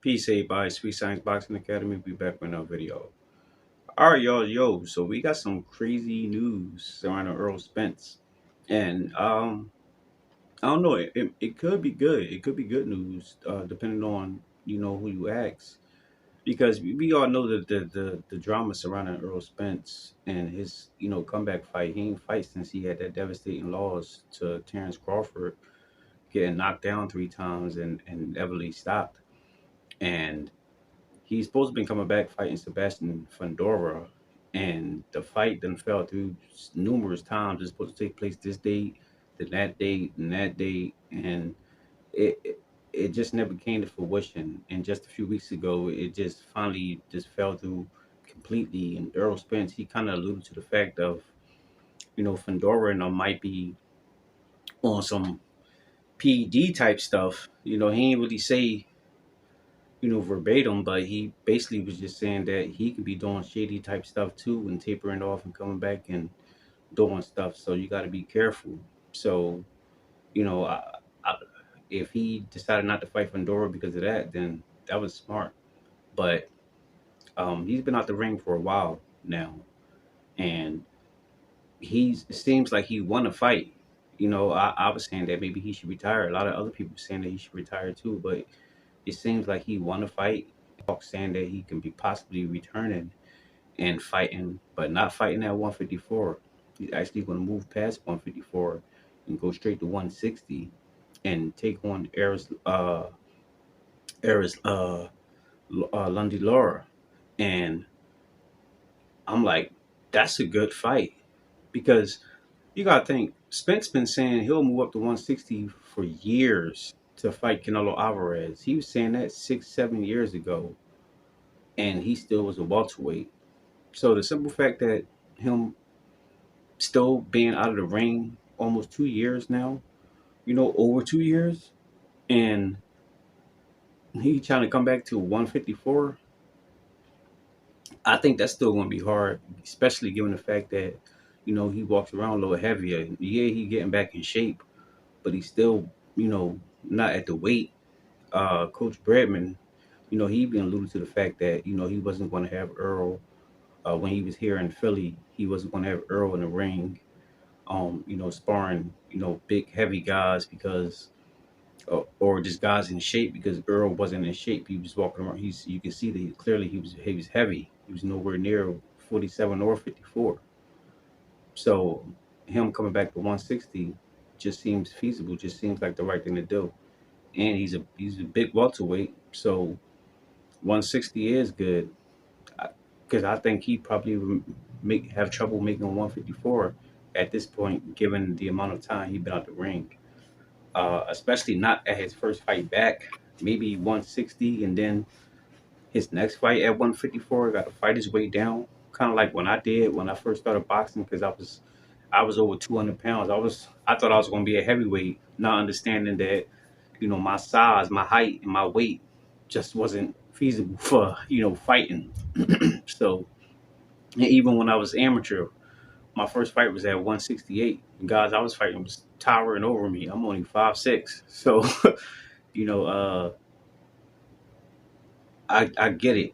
Peace, everybody. Sweet Science Boxing Academy. Be back with another video. All right, y'all. So we got some crazy news surrounding Earl Spence, and I don't know. It could be good. It could be good news, depending on who you ask, because we all know that the drama surrounding Earl Spence and his comeback fight. He ain't fight since he had that devastating loss to Terrence Crawford, getting knocked down 3 times and never really stopped. And he's supposed to be coming back fighting Sebastian Fundora, and the fight then fell through numerous times. It's supposed to take place this date, then that date, and that date, and it, it it just never came to fruition. And just a few weeks ago, it just finally just fell through completely. And Errol Spence, he kind of alluded to the fact of Fundora and might be on some PED type stuff. He ain't really say verbatim, but he basically was just saying that he could be doing shady type stuff too and tapering off and coming back and doing stuff. So you got to be careful. So, you know, I, if he decided not to fight Fundora because of that, then that was smart. But he's been out the ring for a while now, and it seems like he won a fight. I was saying that maybe he should retire. A lot of other people saying that he should retire too, but it seems like he won a fight. Talk saying that he can be possibly returning and fighting, but not fighting at 154. He's actually going to move past 154 and go straight to 160 and take on Lundy Lara. And I'm like, that's a good fight because you got to think Spence been saying he'll move up to 160 for years to fight Canelo Alvarez. He was saying that 6, 7 years ago, and he still was a welterweight. So the simple fact that him still being out of the ring almost 2 years now, over 2 years, and he trying to come back to 154, I think that's still going to be hard, especially given the fact that, he walks around a little heavier. Yeah, he getting back in shape, but he's still, not at the weight. Coach Bradman, he even alluded to the fact that, he wasn't going to have Earl, when he was here in Philly, he wasn't going to have Earl in the ring, sparring, big heavy guys because, or just guys in shape because Earl wasn't in shape. He was walking around. You can see that clearly he was heavy. He was nowhere near 47 or 54. So him coming back to 160 just seems feasible. Just seems like the right thing to do. And he's a big welterweight, so 160 is good. Because I think he probably would have trouble making 154 at this point, given the amount of time he's been out the ring. Especially not at his first fight back, maybe 160, and then his next fight at 154 got to fight his way down, kind of like when I did when I first started boxing, because I was over 200 pounds. I thought I was going to be a heavyweight, not understanding that my size, my height, and my weight just wasn't feasible for fighting. So and even when I was amateur, my first fight was at 168. The guys I was fighting was towering over me. I'm only 5'6", so you know, uh, I get it.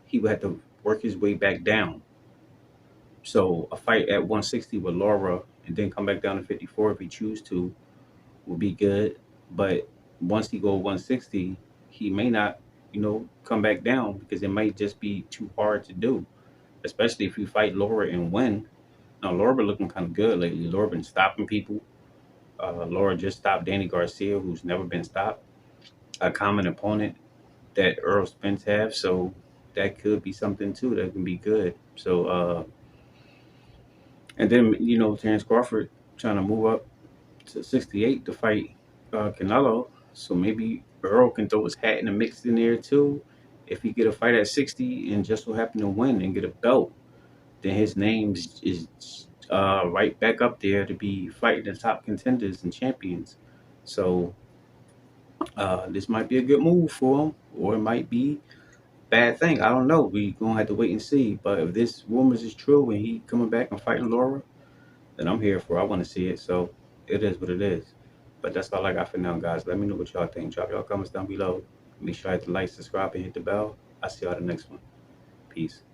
He would have to work his way back down. So a fight at 160 with Laura and then come back down to 54 if he choose to would be good. But once he go 160, he may not, come back down because it might just be too hard to do, especially if you fight Laura and win. Now Laura been looking kind of good lately. Laura been stopping people. Laura just stopped Danny Garcia, who's never been stopped, a common opponent that Earl Spence have. So that could be something too that can be good. So and then Terrence Crawford trying to move up to 68 to fight Canelo. So maybe Earl can throw his hat in the mix in there too. If he get a fight at 60 and just so happen to win and get a belt, then his name is right back up there to be fighting the top contenders and champions. So this might be a good move for him, or it might be a bad thing. I don't know. We gonna have to wait and see. But if this rumors is true and he coming back and fighting Laura, then I'm here for it. I want to see it. So it is what it is. But that's all I got for now, guys. Let me know what y'all think. Drop y'all comments down below. Make sure I hit the like, subscribe, and hit the bell. I'll see y'all the next one. Peace.